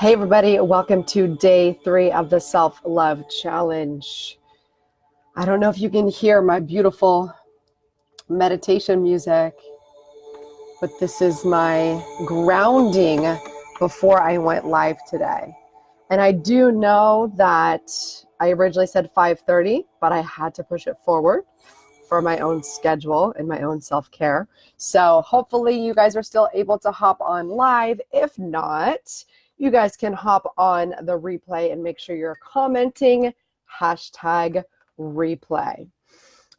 Hey everybody, welcome to day 3 of the self-love challenge. I don't know if you can hear my beautiful meditation music, but this is my grounding before I went live today. And I do know that I originally said 5:30, but I had to push it forward for my own schedule and my own self-care. So hopefully you guys are still able to hop on live. If not, you guys can hop on the replay and make sure you're commenting #replay.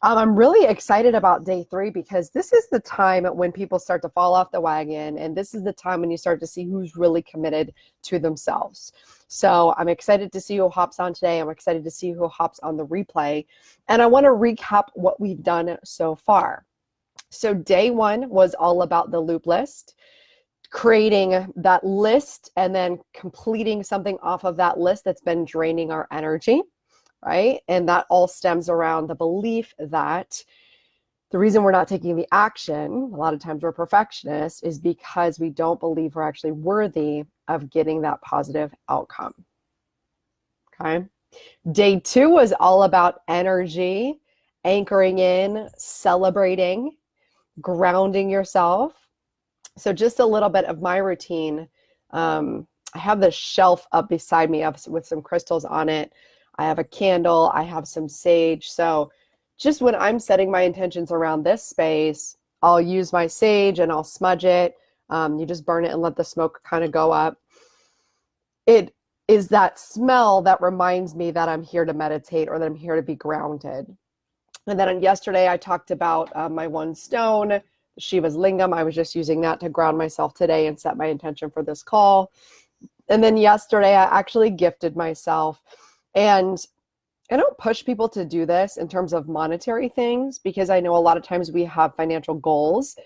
I'm really excited about day 3 because this is the time when people start to fall off the wagon, and this is the time when you start to see who's really committed to themselves. So I'm excited to see who hops on today. I'm excited to see who hops on the replay. And I want to recap what we've done so far. So day 1 was all about the loop list, creating that list and then completing something off of that list that's been draining our energy, right? And that all stems around the belief that the reason we're not taking the action, a lot of times we're perfectionists, is because we don't believe we're actually worthy of getting that positive outcome. Okay. Day 2 was all about energy, anchoring in, celebrating, grounding yourself. So just a little bit of my routine. I have this shelf up beside me with some crystals on it. I have a candle. I have some sage. So just when I'm setting my intentions around this space, I'll use my sage and I'll smudge it. You just burn it and let the smoke kind of go up. It is that smell that reminds me that I'm here to meditate or that I'm here to be grounded. And then yesterday I talked about my one stone, Shiva's lingam. I was just using that to ground myself today and set my intention for this call. And then yesterday I actually gifted myself. And I don't push people to do this in terms of monetary things because I know a lot of times we have financial goals.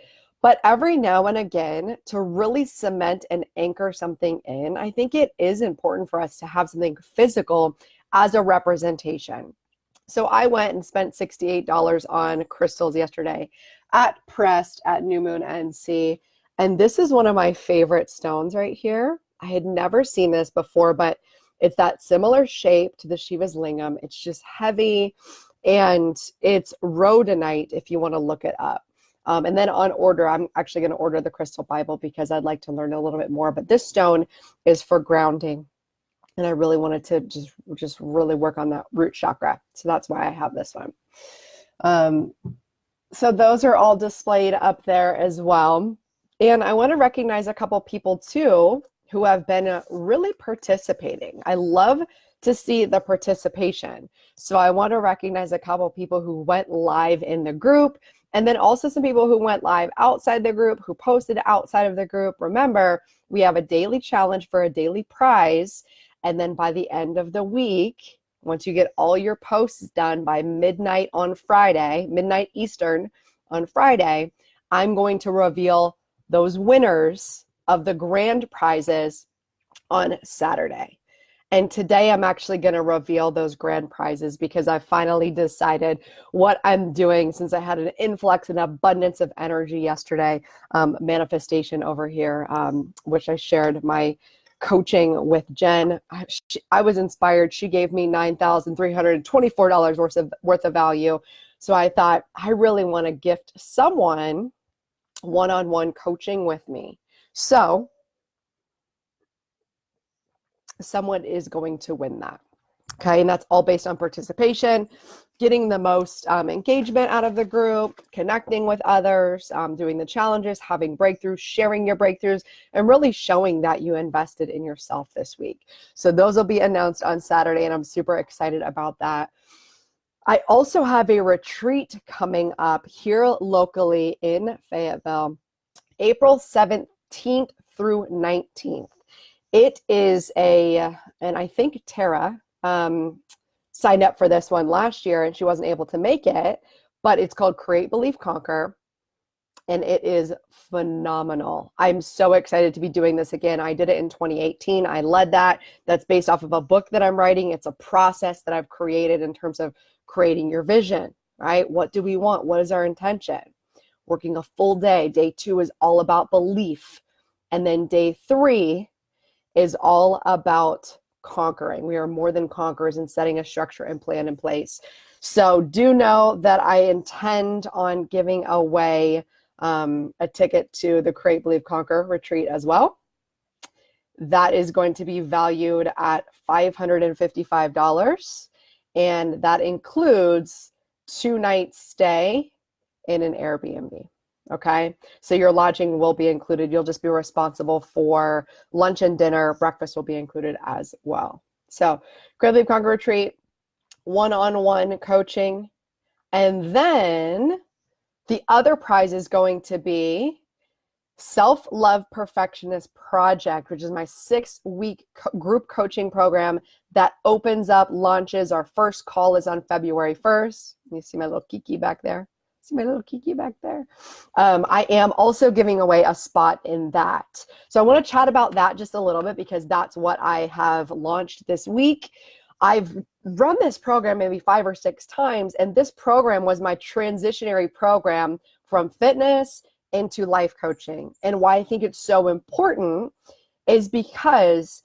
But every now and again, to really cement and anchor something in, I think it is important for us to have something physical as a representation. So I went and spent $68 on crystals yesterday at Pressed at New Moon NC. And this is one of my favorite stones right here. I had never seen this before, but it's that similar shape to the Shiva's lingam. It's just heavy and it's rhodonite if you want to look it up. And then on order, I'm actually going to order the Crystal Bible because I'd like to learn a little bit more. But this stone is for grounding. And I really wanted to just really work on that root chakra. So that's why I have this one. So those are all displayed up there as well. And I want to recognize a couple people too who have been really participating. I love to see the participation. So I want to recognize a couple people who went live in the group, and then also some people who went live outside the group, who posted outside of the group. Remember, we have a daily challenge for a daily prize. And then by the end of the week, once you get all your posts done by midnight on Friday, midnight Eastern on Friday, I'm going to reveal those winners of the grand prizes on Saturday. And today I'm actually going to reveal those grand prizes because I finally decided what I'm doing since I had an influx and abundance of energy yesterday, manifestation over here, which I shared my coaching with Jen. I was inspired. She gave me $9,324 worth of value. So I thought I really want to gift someone one-on-one coaching with me. So someone is going to win that. Okay, and that's all based on participation, getting the most engagement out of the group, connecting with others, doing the challenges, having breakthroughs, sharing your breakthroughs, and really showing that you invested in yourself this week. So those will be announced on Saturday, and I'm super excited about that. I also have a retreat coming up here locally in Fayetteville, April 17th through 19th. It is and I think Tara signed up for this one last year and she wasn't able to make it, but it's called Create, Believe, Conquer. And it is phenomenal. I'm so excited to be doing this again. I did it in 2018. I led that. That's based off of a book that I'm writing. It's a process that I've created in terms of creating your vision, right? What do we want? What is our intention? Working a full day. Day 2 is all about belief. And then day 3 is all about conquering. We are more than conquerors and setting a structure and plan in place. So do know that I intend on giving away a ticket to the Create, Believe, Conquer retreat as well. That is going to be valued at $555, and that includes 2 nights stay in an Airbnb. Okay, so your lodging will be included. You'll just be responsible for lunch and dinner. Breakfast will be included as well. So Create, Believe, Conquer retreat, one-on-one coaching, and then the other prize is going to be Self-Love Perfectionist Project, which is my 6-week group coaching program that opens up, launches. Our first call is on February 1st. You see my little Kiki back there? See my little Kiki back there? I am also giving away a spot in that. So I want to chat about that just a little bit because that's what I have launched this week. I've run this program maybe 5 or 6 times, and this program was my transitionary program from fitness into life coaching. And why I think it's so important is because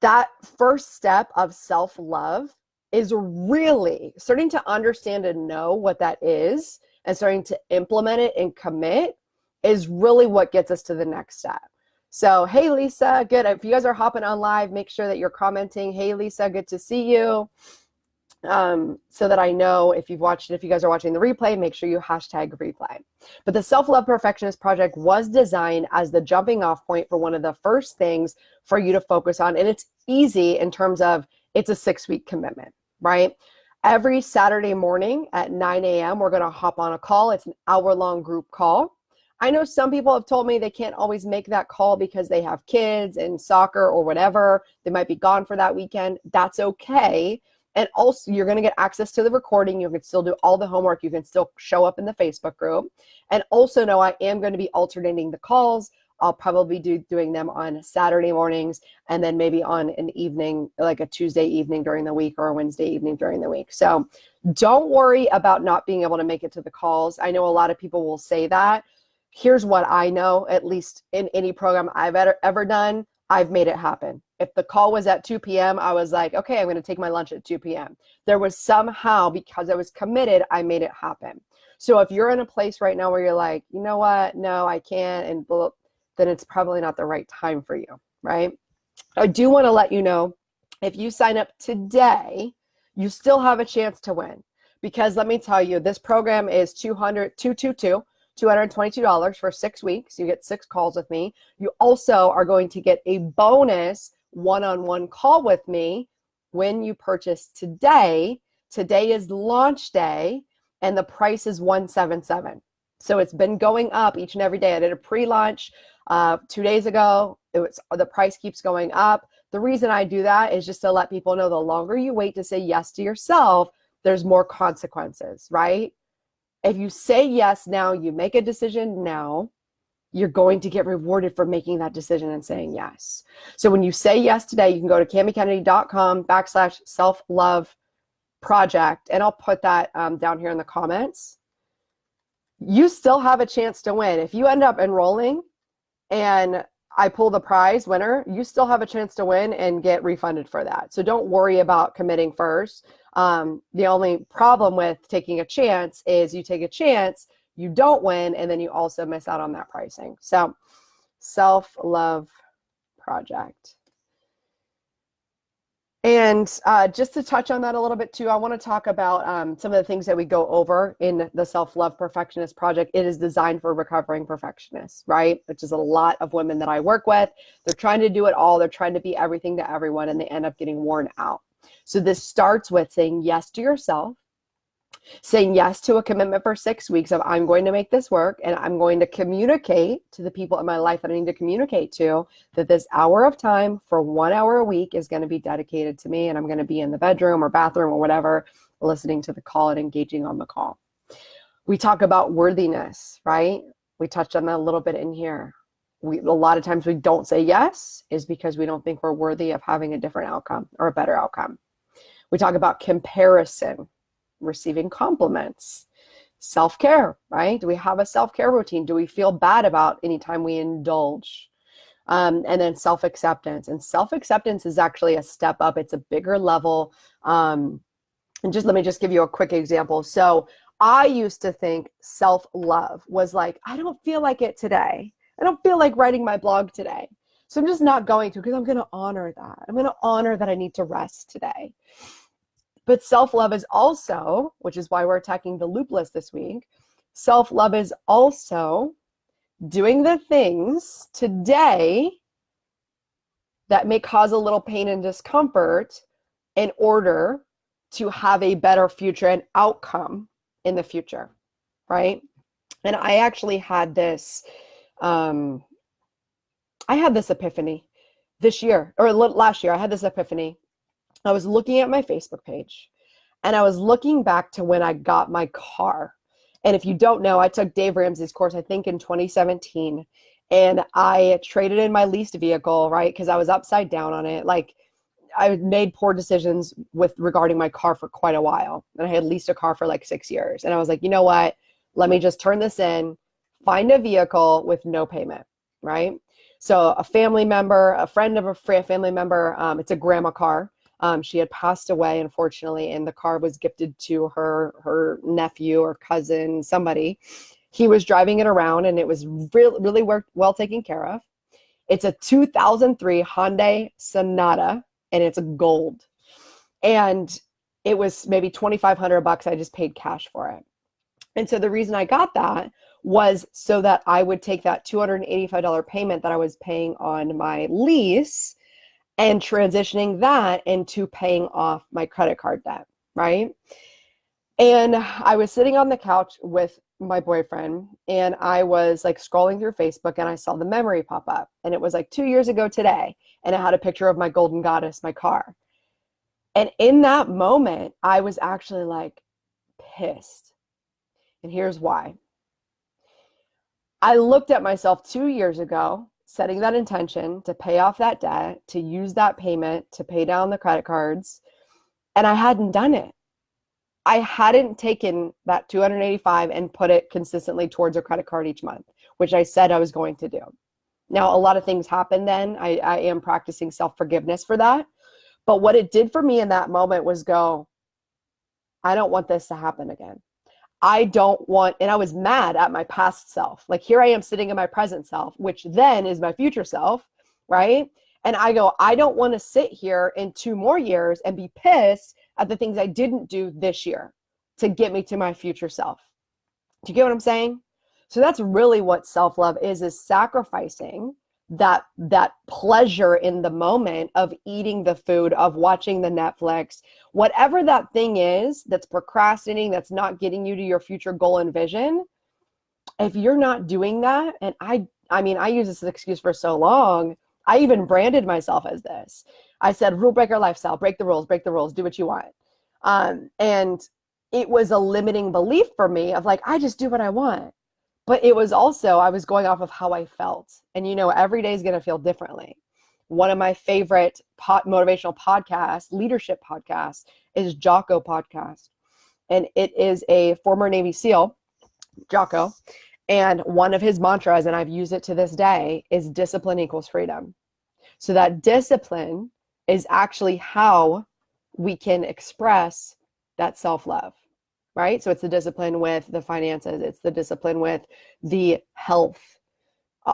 that first step of self-love is really starting to understand and know what that is and starting to implement it and commit is really what gets us to the next step. So, hey, Lisa, good. If you guys are hopping on live, make sure that you're commenting. Hey, Lisa, good to see you. So that I know if you've watched it, if you guys are watching the replay, make sure you hashtag replay. But the Self-Love Perfectionist Project was designed as the jumping off point for one of the first things for you to focus on. And it's easy in terms of it's a 6-week commitment, right? Every Saturday morning at 9 a.m., we're going to hop on a call. It's an hour-long group call. I know some people have told me they can't always make that call because they have kids and soccer or whatever. They might be gone for that weekend. That's okay. And also, you're going to get access to the recording. You can still do all the homework. You can still show up in the Facebook group. And also know I am going to be alternating the calls. I'll probably be doing them on Saturday mornings and then maybe on an evening, like a Tuesday evening during the week or a Wednesday evening during the week. So don't worry about not being able to make it to the calls. I know a lot of people will say that. Here's what I know, at least in any program I've ever done, I've made it happen. If the call was at 2 p.m., I was like, okay, I'm going to take my lunch at 2 p.m. There was somehow, because I was committed, I made it happen. So if you're in a place right now where you're like, you know what, no, I can't, and then it's probably not the right time for you, right? I do want to let you know, if you sign up today, you still have a chance to win. Because let me tell you, this program is $222 for 6 weeks. You get 6 calls with me. You also are going to get a bonus one-on-one call with me when you purchase today. Today is launch day, and the price is $177. So it's been going up each and every day. I did a pre-launch 2 days ago. The price keeps going up. The reason I do that is just to let people know the longer you wait to say yes to yourself, there's more consequences, right? If you say yes now, you make a decision now, you're going to get rewarded for making that decision and saying yes. So when you say yes today, you can go to CamiKennedy.com/self-love project, and I'll put that down here in the comments. You still have a chance to win. If you end up enrolling and I pull the prize winner, you still have a chance to win and get refunded for that. So don't worry about committing first. The only problem with taking a chance is you take a chance, you don't win, and then you also miss out on that pricing. So self-love project. And just to touch on that a little bit too, I want to talk about some of the things that we go over in the Self-Love Perfectionist Project. It is designed for recovering perfectionists, right? Which is a lot of women that I work with. They're trying to do it all. They're trying to be everything to everyone, and they end up getting worn out. So this starts with saying yes to yourself, saying yes to a commitment for 6 weeks of I'm going to make this work, and I'm going to communicate to the people in my life that I need to communicate to that this hour of time for 1 hour a week is going to be dedicated to me, and I'm going to be in the bedroom or bathroom or whatever, listening to the call and engaging on the call. We talk about worthiness, right? We touched on that a little bit in here. A lot of times we don't say yes is because we don't think we're worthy of having a different outcome or a better outcome. We talk about comparison, receiving compliments, self-care, right? Do we have a self-care routine? Do we feel bad about anytime we indulge? And then self-acceptance. And self-acceptance is actually a step up. It's a bigger level. And just let me just give you a quick example. So I used to think self-love was like, I don't feel like it today. I don't feel like writing my blog today. So I'm just not going to, because I'm going to honor that. I'm going to honor that I need to rest today. But self-love is also, which is why we're attacking the loop list this week, self-love is also doing the things today that may cause a little pain and discomfort in order to have a better future and outcome in the future, right? And I actually had this, I had this epiphany this year, or last year. I had this epiphany. I was looking at my Facebook page, and I was looking back to when I got my car. And if you don't know, I took Dave Ramsey's course, I think in 2017, and I traded in my leased vehicle, right? Because I was upside down on it. Like, I made poor decisions regarding my car for quite a while. And I had leased a car for like 6 years. And I was like, you know what? Let me just turn this in, find a vehicle with no payment, right? So a family member, a friend of a family member, it's a grandma car. She had passed away, unfortunately, and the car was gifted to her nephew or cousin, somebody. He was driving it around, and it was really well taken care of. It's a 2003 Hyundai Sonata, and it's gold. And it was maybe $2,500. I just paid cash for it. And so the reason I got that was so that I would take that $285 payment that I was paying on my lease and transitioning that into paying off my credit card debt, right? And I was sitting on the couch with my boyfriend, and I was like scrolling through Facebook, and I saw the memory pop up, and it was like 2 years ago today, and it had a picture of my golden goddess, my car. And in that moment, I was actually like pissed. And here's why. I looked at myself 2 years ago, setting that intention to pay off that debt, to use that payment to pay down the credit cards, and I hadn't done it. I hadn't taken that $285 and put it consistently towards a credit card each month, which I said I was going to do. Now, a lot of things happened then. I am practicing self-forgiveness for that. But what it did for me in that moment was go, I don't want this to happen again. I don't want, and I was mad at my past self. Like, here I am sitting in my present self, which then is my future self, right? And I go, I don't want to sit here in 2 more years and be pissed at the things I didn't do this year to get me to my future self. Do you get what I'm saying? So that's really what self-love is sacrificing that pleasure in the moment of eating the food, of watching the Netflix, whatever that thing is that's procrastinating, that's not getting you to your future goal and vision. If you're not doing that, and I mean, I use this as an excuse for so long. I even branded myself as this. I said, rule breaker lifestyle, break the rules, do what you want. And it was a limiting belief for me of like, I just do what I want. But it was also, I was going off of how I felt. And every day is going to feel differently. One of my favorite motivational podcasts, leadership podcasts, is Jocko Podcast. And it is a former Navy SEAL, Jocko. And one of his mantras, and I've used it to this day, is discipline equals freedom. So that discipline is actually how we can express that self-love, right? So it's the discipline with the finances. It's the discipline with the health,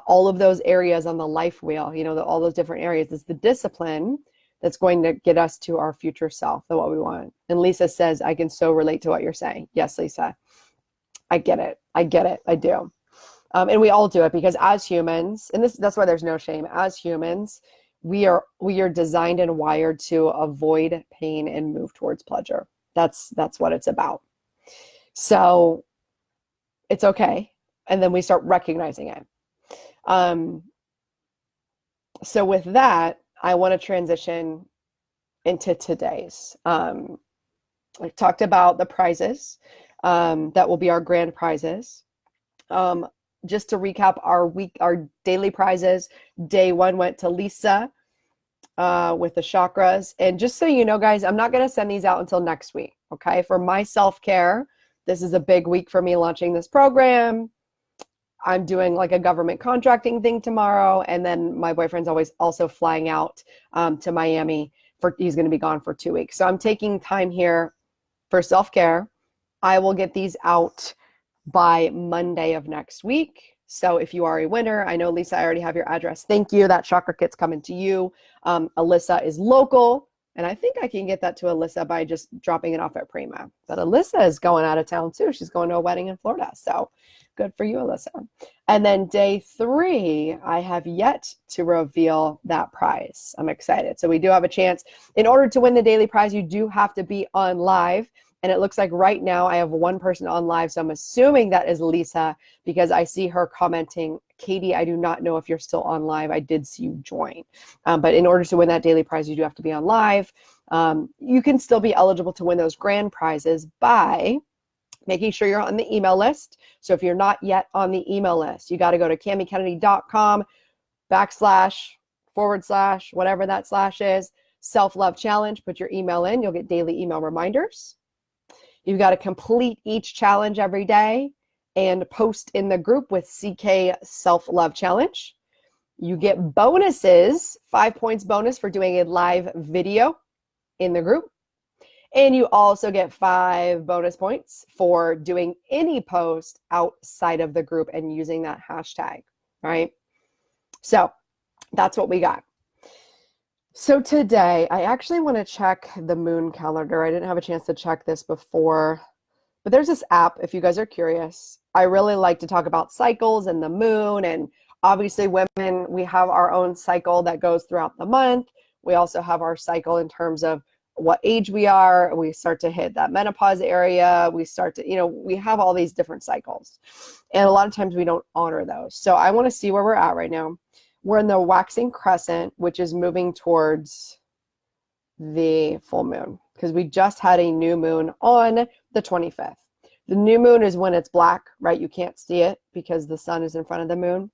all of those areas on the life wheel, all those different areas. It's the discipline that's going to get us to our future self, and what we want. And Lisa says, I can so relate to what you're saying. Yes, Lisa, I get it. I do. And we all do it because as humans, and that's why there's no shame. As humans, we are designed and wired to avoid pain and move towards pleasure. That's what it's about. So it's okay. And then we start recognizing it. So with that, I want to transition into today's. I talked about the prizes that will be our grand prizes. Just to recap our daily prizes. Day 1 went to Lisa with the chakras. And just so you know, guys, I'm not going to send these out until next week. Okay. For my self-care, this is a big week for me launching this program. I'm doing like a government contracting thing tomorrow. And then my boyfriend's always also flying out to Miami he's going to be gone for 2 weeks. So I'm taking time here for self-care. I will get these out by Monday of next week. So if you are a winner, I know, Lisa, I already have your address. Thank you. That chakra kit's coming to you. Alyssa is local, and I think I can get that to Alyssa by just dropping it off at Prima. But Alyssa is going out of town too. She's going to a wedding in Florida. So good for you, Alyssa. And then day 3, I have yet to reveal that prize. I'm excited. So we do have a chance. In order to win the daily prize, you do have to be on live. And it looks like right now I have one person on live. So I'm assuming that is Lisa because I see her commenting, Katie, I do not know if you're still on live. I did see you join. But in order to win that daily prize, you do have to be on live. You can still be eligible to win those grand prizes by making sure you're on the email list. So if you're not yet on the email list, you got to go to CamiKennedy.com // whatever that slash is, self-love challenge, put your email in, you'll get daily email reminders. You've got to complete each challenge every day and post in the group with CK Self-Love Challenge. You get bonuses, 5 points bonus for doing a live video in the group. And you also get 5 bonus points for doing any post outside of the group and using that hashtag, right? So that's what we got. So today, I actually want to check the moon calendar. I didn't have a chance to check this before, but there's this app, if you guys are curious. I really like to talk about cycles and the moon, and obviously women, we have our own cycle that goes throughout the month. We also have our cycle in terms of what age we are. We start to hit that menopause area. We start to, we have all these different cycles. And a lot of times we don't honor those. So I want to see where we're at right now. We're in the waxing crescent, which is moving towards the full moon because we just had a new moon on the 25th. The new moon is when it's black, right? You can't see it because the sun is in front of the moon.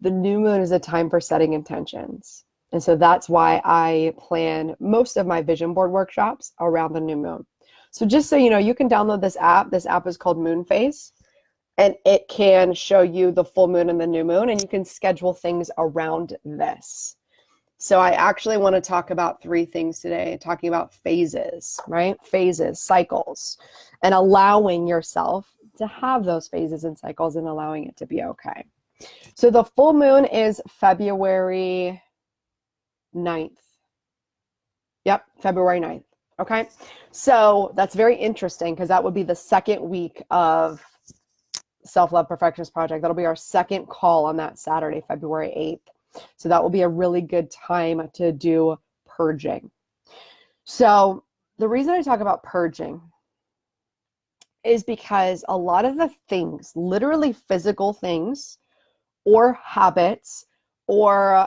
The new moon is a time for setting intentions. And so that's why I plan most of my vision board workshops around the new moon. So just so you know, you can download this app. This app is called Moonface. And it can show you the full moon and the new moon, and you can schedule things around this. So I actually want to talk about 3 things today, talking about phases, right? Phases, cycles, and allowing yourself to have those phases and cycles and allowing it to be okay. So the full moon is February 9th. Yep, February 9th. Okay. So that's very interesting because that would be the second week of Self-Love Perfectionist Project. That'll be our second call on that Saturday, February 8th. So that will be a really good time to do purging. So the reason I talk about purging is because a lot of the things, literally physical things or habits or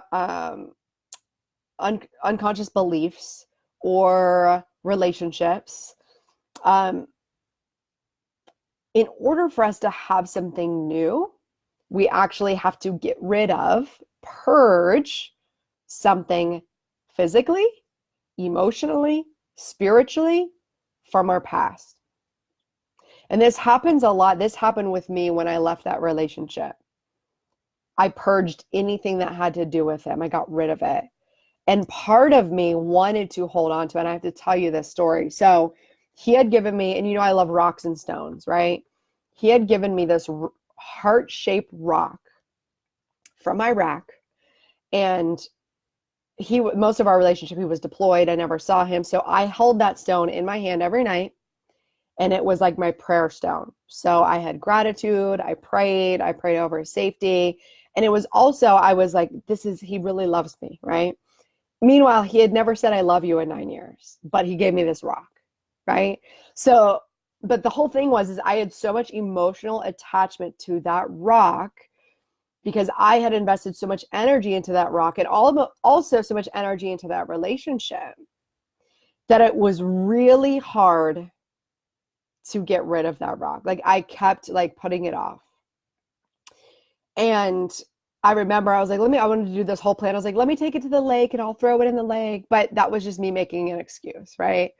unconscious beliefs or relationships, in order for us to have something new, we actually have to get rid of, purge something physically, emotionally, spiritually from our past. And this happens a lot. This happened with me when I left that relationship. I purged anything that had to do with him. I got rid of it. And part of me wanted to hold on to it. And I have to tell you this story. So he had given me, and I love rocks and stones, right? He had given me this heart-shaped rock from Iraq. And most of our relationship, he was deployed. I never saw him. So I held that stone in my hand every night. And it was like my prayer stone. So I had gratitude. I prayed over his safety. And it was also, I was like, he really loves me, right? Meanwhile, he had never said, I love you in 9 years, but he gave me this rock, right? So, but the whole thing is I had so much emotional attachment to that rock because I had invested so much energy into that rock and also so much energy into that relationship that it was really hard to get rid of that rock. Like I kept putting it off. And I remember I was like, I wanted to do this whole plan. I was like, let me take it to the lake and I'll throw it in the lake. But that was just me making an excuse, right?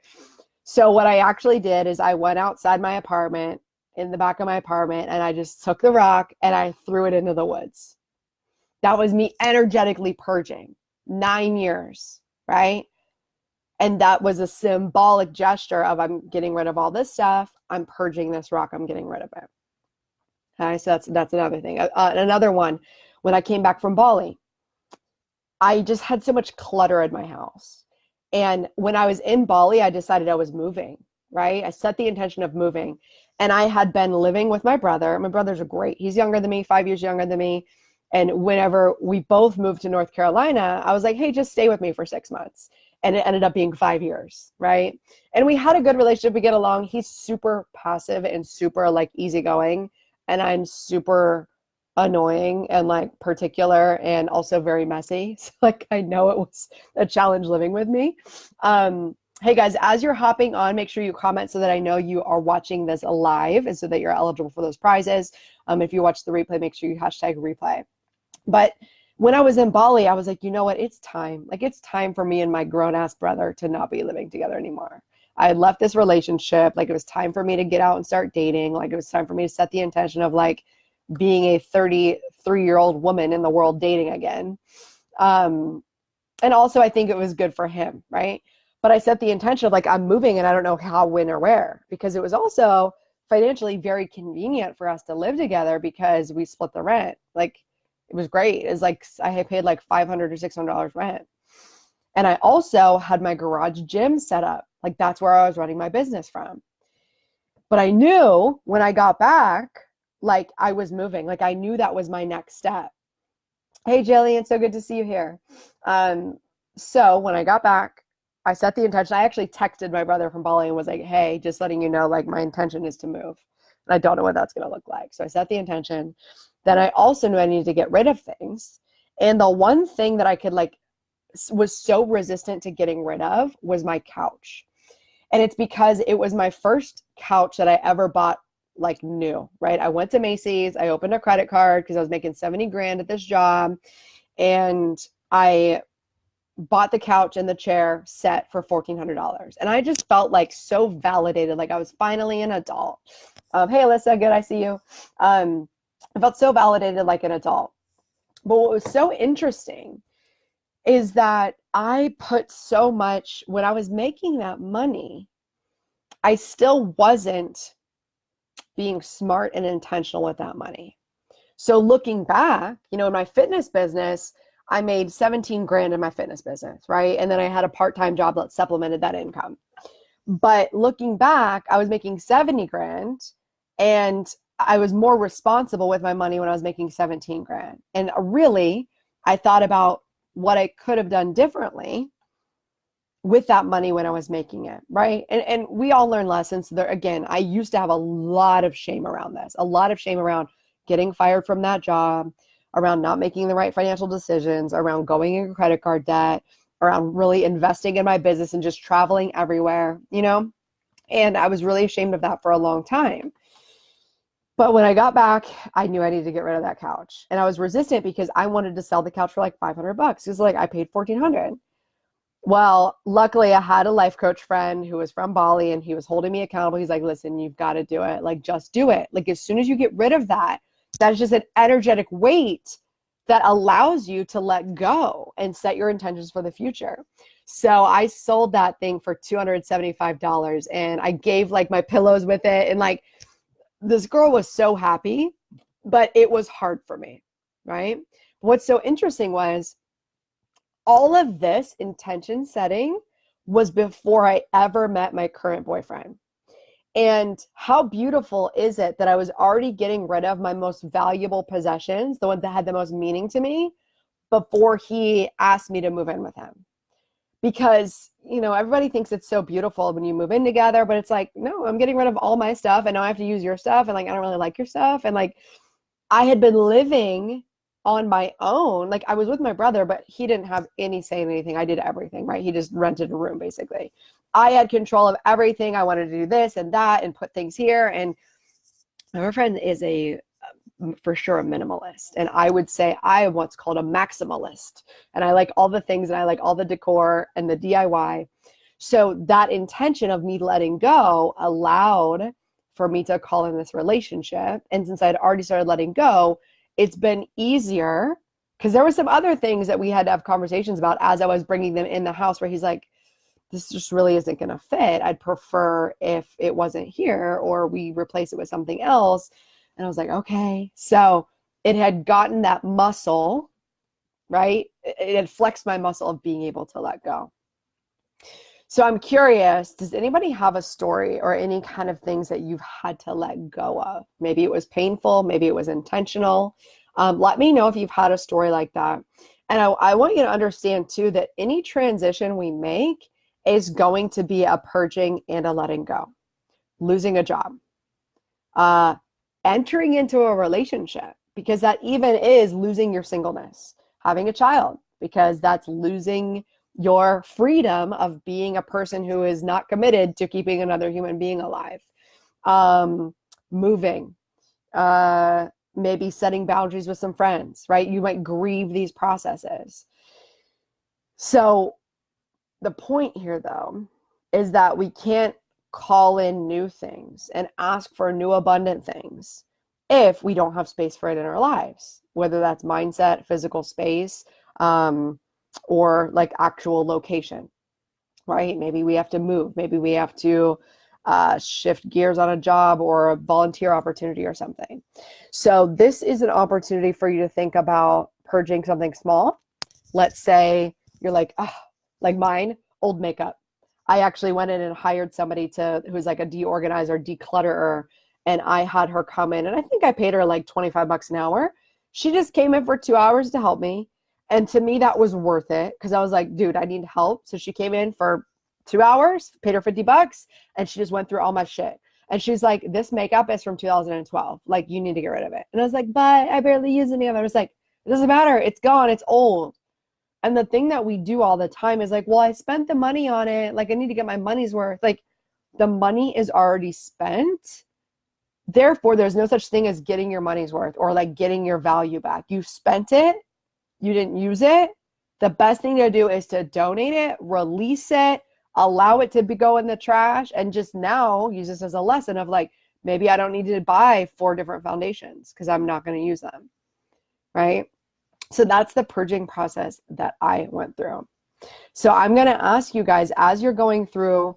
So what I actually did is I went outside my apartment in the back of my apartment and I just took the rock and I threw it into the woods. That was me energetically purging 9 years, right? And that was a symbolic gesture of I'm getting rid of all this stuff. I'm purging this rock. I'm getting rid of it. Okay, so that's another thing. Another one, when I came back from Bali, I just had so much clutter in my house. And when I was in Bali, I decided I was moving, right? I set the intention of moving. And I had been living with my brother. My brothers are great. He's younger than me, 5 years younger than me. And whenever we both moved to North Carolina, I was like, hey, just stay with me for 6 months. And it ended up being 5 years, right? And we had a good relationship. We get along. He's super passive and super like easygoing. And I'm super annoying and like particular and also very messy. So like I know it was a challenge living with me. Hey guys, as you're hopping on, make sure you comment so that I know you are watching this live and so that you're eligible for those prizes. If you watch the replay, make sure you hashtag replay. But when I was in Bali, I was like, you know what? It's time. Like it's time for me and my grown ass brother to not be living together anymore. I had left this relationship. Like it was time for me to get out and start dating. Like it was time for me to set the intention of like being a 33-year-old woman in the world dating again. And also I think it was good for him, right? But I set the intention of like, I'm moving and I don't know how, when, or where, because it was also financially very convenient for us to live together because we split the rent. Like it was great. It was like, I had paid like $500 or $600 rent. And I also had my garage gym set up. Like that's where I was running my business from. But I knew when I got back, like I was moving, like I knew that was my next step. Hey, Jillian, so good to see you here. So when I got back, I set the intention. I actually texted my brother from Bali and was like, hey, just letting you know, like my intention is to move. And I don't know what that's going to look like. So I set the intention. Then I also knew I needed to get rid of things. And the one thing that I could like was so resistant to getting rid of was my couch. And it's because it was my first couch that I ever bought like new, right? I went to Macy's, I opened a credit card because I was making 70 grand at this job. And I bought the couch and the chair set for $1,400. And I just felt like so validated, like I was finally an adult. Hey, Alyssa, good, I see you. I felt so validated like an adult. But what was so interesting is that I put so much, when I was making that money, I still wasn't being smart and intentional with that money. So looking back, you know, in my fitness business, I made 17 grand in my fitness business, right? And then I had a part-time job that supplemented that income. But looking back, I was making 70 grand and I was more responsible with my money when I was making 17 grand. And really, I thought about what I could have done differently with that money when I was making it, right? And we all learn lessons. There, again, I used to have a lot of shame around this, a lot of shame around getting fired from that job, around not making the right financial decisions, around going into credit card debt, around really investing in my business and just traveling everywhere, you know? And I was really ashamed of that for a long time. But when I got back, I knew I needed to get rid of that couch. And I was resistant because I wanted to sell the couch for like $500 because like I paid $1,400. Well, luckily I had a life coach friend who was from Bali and he was holding me accountable. He's like, listen, you've got to do it. Like, just do it. Like, as soon as you get rid of that, that is just an energetic weight that allows you to let go and set your intentions for the future. So I sold that thing for $275 and I gave like my pillows with it. And like, this girl was so happy, but it was hard for me, right? What's so interesting was all of this intention setting was before I ever met my current boyfriend. And how beautiful is it that I was already getting rid of my most valuable possessions, the ones that had the most meaning to me, before he asked me to move in with him. Because, you know, everybody thinks it's so beautiful when you move in together, but it's like, no, I'm getting rid of all my stuff and now I have to use your stuff. And like, I don't really like your stuff. And like, I had been living on my own. Like, I was with my brother, but he didn't have any say in anything. I did everything, right? He just rented a room basically. I had control of everything. I wanted to do this and that and put things here. And my friend is for sure a minimalist. And I would say I am what's called a maximalist. And I like all the things and I like all the decor and the DIY. So that intention of me letting go allowed for me to call in this relationship. And since I'd already started letting go, it's been easier because there were some other things that we had to have conversations about as I was bringing them in the house where he's like, this just really isn't going to fit. I'd prefer if it wasn't here or we replace it with something else. And I was like, okay. So it had gotten that muscle, right? It had flexed my muscle of being able to let go. So I'm curious, does anybody have a story or any kind of things that you've had to let go of? Maybe it was painful, maybe it was intentional. Let me know if you've had a story like that. And I want you to understand too that any transition we make is going to be a purging and a letting go. Losing a job, entering into a relationship, because that even is losing your singleness, having a child, because that's losing your freedom of being a person who is not committed to keeping another human being alive. Moving, maybe setting boundaries with some friends, right? You might grieve these processes. So the point here, though, is that we can't call in new things and ask for new abundant things if we don't have space for it in our lives, whether that's mindset, physical space, or like actual location, right? Maybe we have to move. Maybe we have to shift gears on a job or a volunteer opportunity or something. So this is an opportunity for you to think about purging something small. Let's say you're like, oh, like mine, old makeup. I actually went in and hired somebody who's like a deorganizer, declutterer, and I had her come in, and I think I paid her like $25 an hour. She just came in for 2 hours to help me. And to me, that was worth it because I was like, dude, I need help. So she came in for 2 hours, paid her $50, and she just went through all my shit. And she's like, this makeup is from 2012. Like, you need to get rid of it. And I was like, but I barely use any of it. I was like, it doesn't matter. It's gone. It's old. And the thing that we do all the time is like, well, I spent the money on it. Like, I need to get my money's worth. Like, the money is already spent. Therefore, there's no such thing as getting your money's worth or like getting your value back. You spent it. You didn't use it. The best thing to do is to donate it, release it, allow it to go in the trash, and just now use this as a lesson of like, maybe I don't need to buy 4 different foundations because I'm not going to use them, right? So that's the purging process that I went through. So I'm going to ask you guys, as you're going through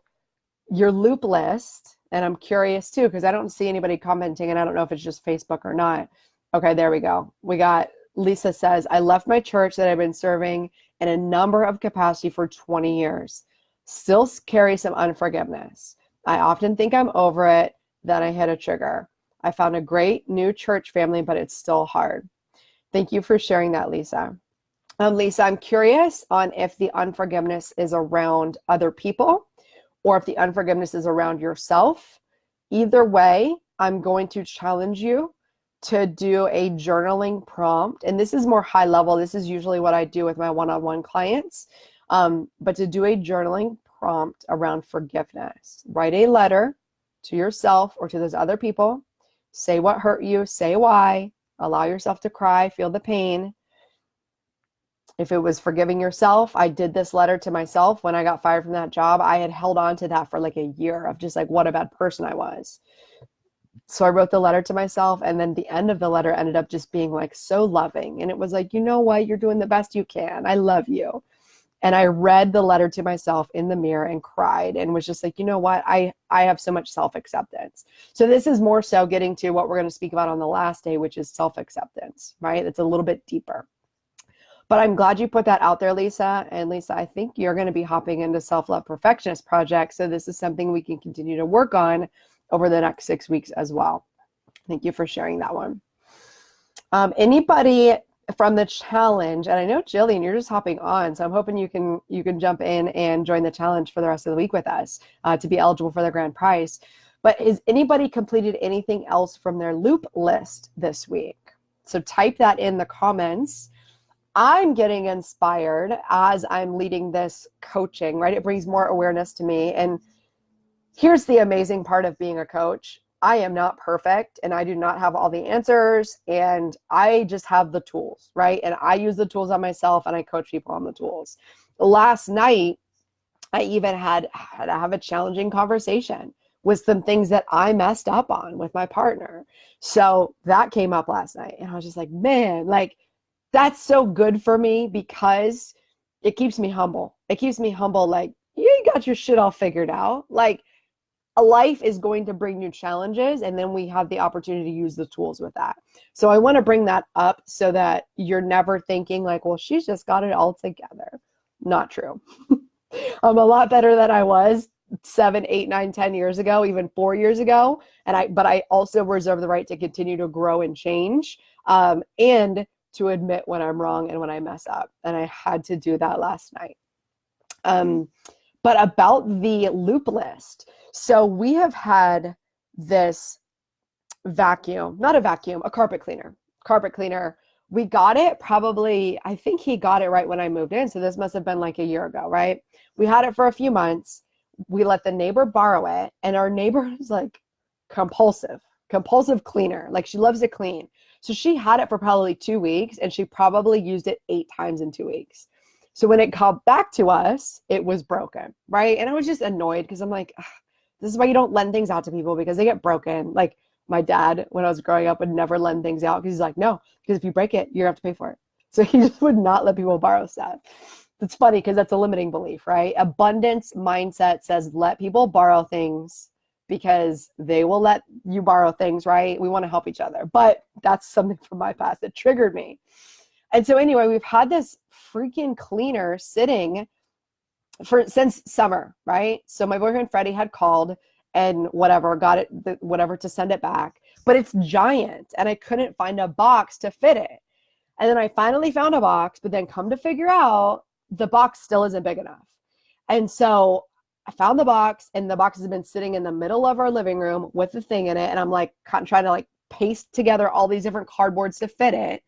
your loop list, and I'm curious too, because I don't see anybody commenting, and I don't know if it's just Facebook or not. Okay, there we go. We got Lisa says, I left my church that I've been serving in a number of capacity for 20 years. Still carry some unforgiveness. I often think I'm over it. Then I hit a trigger. I found a great new church family, but it's still hard. Thank you for sharing that, Lisa. Lisa, I'm curious on if the unforgiveness is around other people or if the unforgiveness is around yourself. Either way, I'm going to challenge you to do a journaling prompt. And this is more high level. This is usually what I do with my one-on-one clients. But to do a journaling prompt around forgiveness. Write a letter to yourself or to those other people. Say what hurt you. Say why. Allow yourself to cry. Feel the pain. If it was forgiving yourself, I did this letter to myself when I got fired from that job. I had held on to that for like a year of just like what a bad person I was. So I wrote the letter to myself, and then the end of the letter ended up just being like so loving. And it was like, you know what? You're doing the best you can. I love you. And I read the letter to myself in the mirror and cried and was just like, you know what? I have so much self-acceptance. So this is more so getting to what we're going to speak about on the last day, which is self-acceptance, right? It's a little bit deeper. But I'm glad you put that out there, Lisa. And Lisa, I think you're going to be hopping into Self-Love Perfectionist Project. So this is something we can continue to work on over the next 6 weeks as well. Thank you for sharing that one. Anybody from the challenge, and I know Jillian, you're just hopping on, so I'm hoping you can jump in and join the challenge for the rest of the week with us to be eligible for the grand prize. But has anybody completed anything else from their loop list this week? So type that in the comments. I'm getting inspired as I'm leading this coaching, right? It brings more awareness to me. And here's the amazing part of being a coach. I am not perfect and I do not have all the answers, and I just have the tools, right? And I use the tools on myself and I coach people on the tools. Last night, I even had to have a challenging conversation with some things that I messed up on with my partner. So that came up last night, and I was just like, man, like that's so good for me because it keeps me humble. It keeps me humble. Like, you ain't got your shit all figured out. Like, a life is going to bring new challenges, and then we have the opportunity to use the tools with that. So I want to bring that up so that you're never thinking like, well, she's just got it all together. Not true. I'm a lot better than I was 7, 8, 9, 10 years ago, even 4 years ago. But I also reserve the right to continue to grow and change, and to admit when I'm wrong and when I mess up. And I had to do that last night. But about the loop list. So we have had this vacuum, not a vacuum, a carpet cleaner. We got it probably, I think he got it right when I moved in. So this must have been like a year ago, right? We had it for a few months. We let the neighbor borrow it, and our neighbor is like compulsive cleaner. Like, she loves to clean. So she had it for probably 2 weeks, and she probably used it 8 times in 2 weeks. So when it got back to us, it was broken, right? And I was just annoyed because I'm like, this is why you don't lend things out to people, because they get broken. Like, my dad, when I was growing up, would never lend things out because he's like, no, because if you break it, you have to pay for it. So he just would not let people borrow stuff. It's funny because that's a limiting belief, right? Abundance mindset says let people borrow things because they will let you borrow things, right? We want to help each other. But that's something from my past that triggered me. And so anyway, we've had this freaking cleaner sitting since summer, right? So my boyfriend Freddie had called and got it to send it back, but it's giant and I couldn't find a box to fit it. And then I finally found a box, but then come to figure out the box still isn't big enough. And so I found the box, and the box has been sitting in the middle of our living room with the thing in it. And I'm like trying to like paste together all these different cardboards to fit it.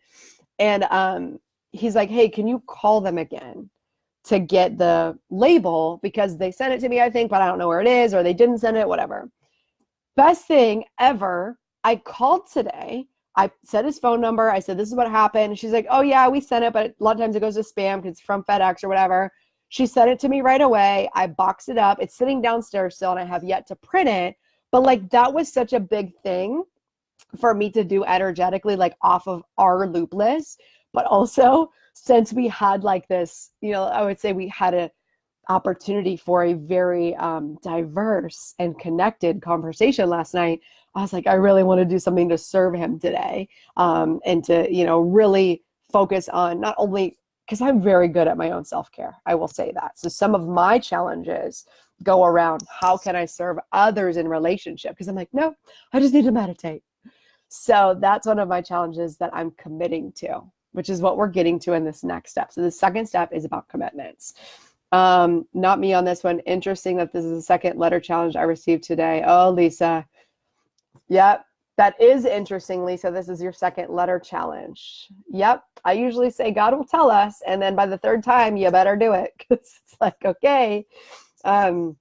And he's like, hey, can you call them again to get the label? Because they sent it to me, I think, but I don't know where it is, or they didn't send it, whatever. Best thing ever. I called today. I said his phone number. I said, this is what happened. She's like, oh yeah, we sent it, but a lot of times it goes to spam because it's from FedEx or whatever. She sent it to me right away. I boxed it up. It's sitting downstairs still, and I have yet to print it. But like, that was such a big thing for me to do energetically, like off of our loop list. But also, since we had like this, I would say we had an opportunity for a very diverse and connected conversation last night. I was like, I really want to do something to serve him today, and to, really focus on not only, because I'm very good at my own self-care, I will say that. So some of my challenges go around how can I serve others in relationship? Because I'm like, no, I just need to meditate. So that's one of my challenges that I'm committing to, which is what we're getting to in this next step. So the second step is about commitments. Not me on this one. Interesting that this is the second letter challenge I received today. Oh, Lisa. Yep. That is interesting, Lisa. This is your second letter challenge. Yep. I usually say God will tell us. And then by the third time, you better do it. Because it's like, okay. And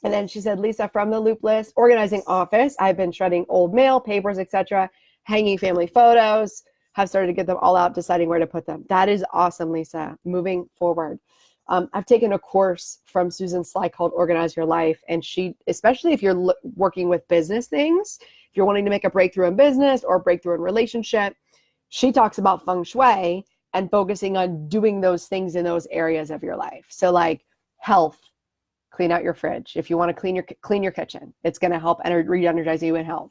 then she said, Lisa, from the loop list, organizing office. I've been shredding old mail, papers, etc., hanging family photos, have started to get them all out, deciding where to put them. That is awesome, Lisa. Moving forward. I've taken a course from Susan Sly called Organize Your Life. And she, especially if you're working with business things, if you're wanting to make a breakthrough in business or a breakthrough in relationship, she talks about feng shui and focusing on doing those things in those areas of your life. So like health, clean out your fridge. If you want to clean your kitchen, it's going to help re-energize you in health.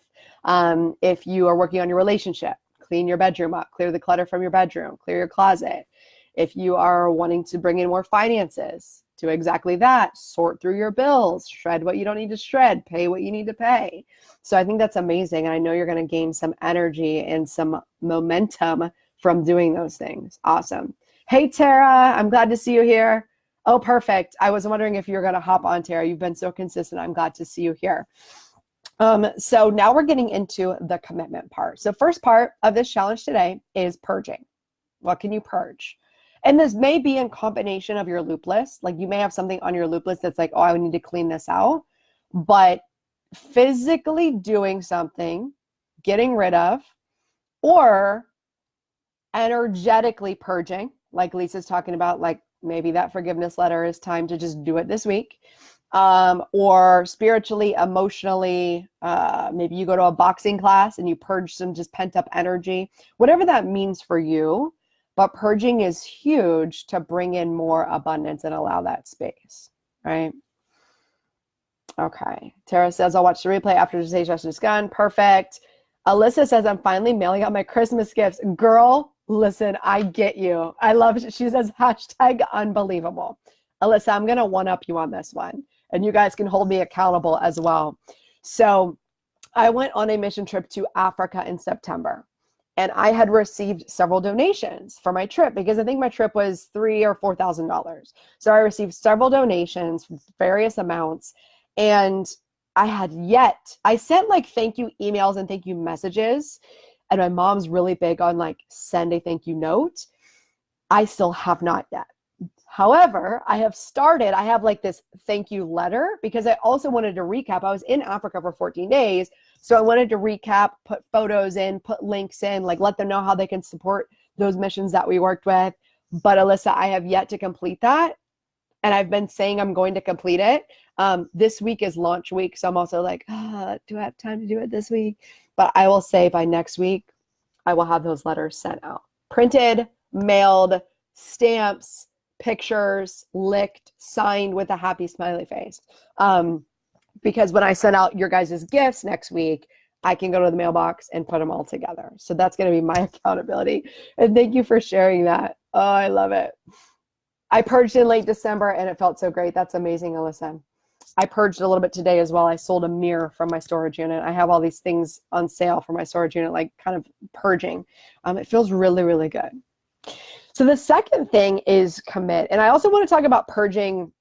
If you are working on your relationship, clean your bedroom up, clear the clutter from your bedroom, clear your closet. If you are wanting to bring in more finances, do exactly that. Sort through your bills, shred what you don't need to shred, pay what you need to pay. So I think that's amazing. And I know you're going to gain some energy and some momentum from doing those things. Awesome. Hey, Tara, I'm glad to see you here. Oh, perfect. I was wondering if you're going to hop on, Tara. You've been so consistent. I'm glad to see you here. So now we're getting into the commitment part. So first part of this challenge today is purging. What can you purge? And this may be in combination of your loop list. Like, you may have something on your loop list that's like, oh, I need to clean this out. But physically doing something, getting rid of, or energetically purging, like Lisa's talking about, like maybe that forgiveness letter is time to just do it this week. or spiritually, emotionally. Maybe you go to a boxing class and you purge some just pent up energy, whatever that means for you. But purging is huge to bring in more abundance and allow that space, right? Okay. Tara says, I'll watch the replay after today's session is done. Perfect. Alyssa says, I'm finally mailing out my Christmas gifts. Girl, listen, I get you. I love it. She says, hashtag unbelievable. Alyssa, I'm going to one-up you on this one. And you guys can hold me accountable as well. So I went on a mission trip to Africa in September. And I had received several donations for my trip because I think my trip was $3,000 or $4,000. So I received several donations, various amounts. And I sent like thank you emails and thank you messages. And my mom's really big on like send a thank you note. I still have not yet. However, I have like this thank you letter because I also wanted to recap. I was in Africa for 14 days. So I wanted to recap, put photos in, put links in, like let them know how they can support those missions that we worked with. But Alyssa, I have yet to complete that. And I've been saying I'm going to complete it. This week is launch week. So I'm also like, do I have time to do it this week? But I will say by next week, I will have those letters sent out. Printed, mailed, stamps, pictures, licked, signed with a happy smiley face. Because when I send out your guys' gifts next week, I can go to the mailbox and put them all together. So that's going to be my accountability. And thank you for sharing that. Oh, I love it. I purged in late December and it felt so great. That's amazing, Alyssa. I purged a little bit today as well. I sold a mirror from my storage unit. I have all these things on sale for my storage unit, like kind of purging. It feels really, really good. So the second thing is commit. And I also want to talk about purging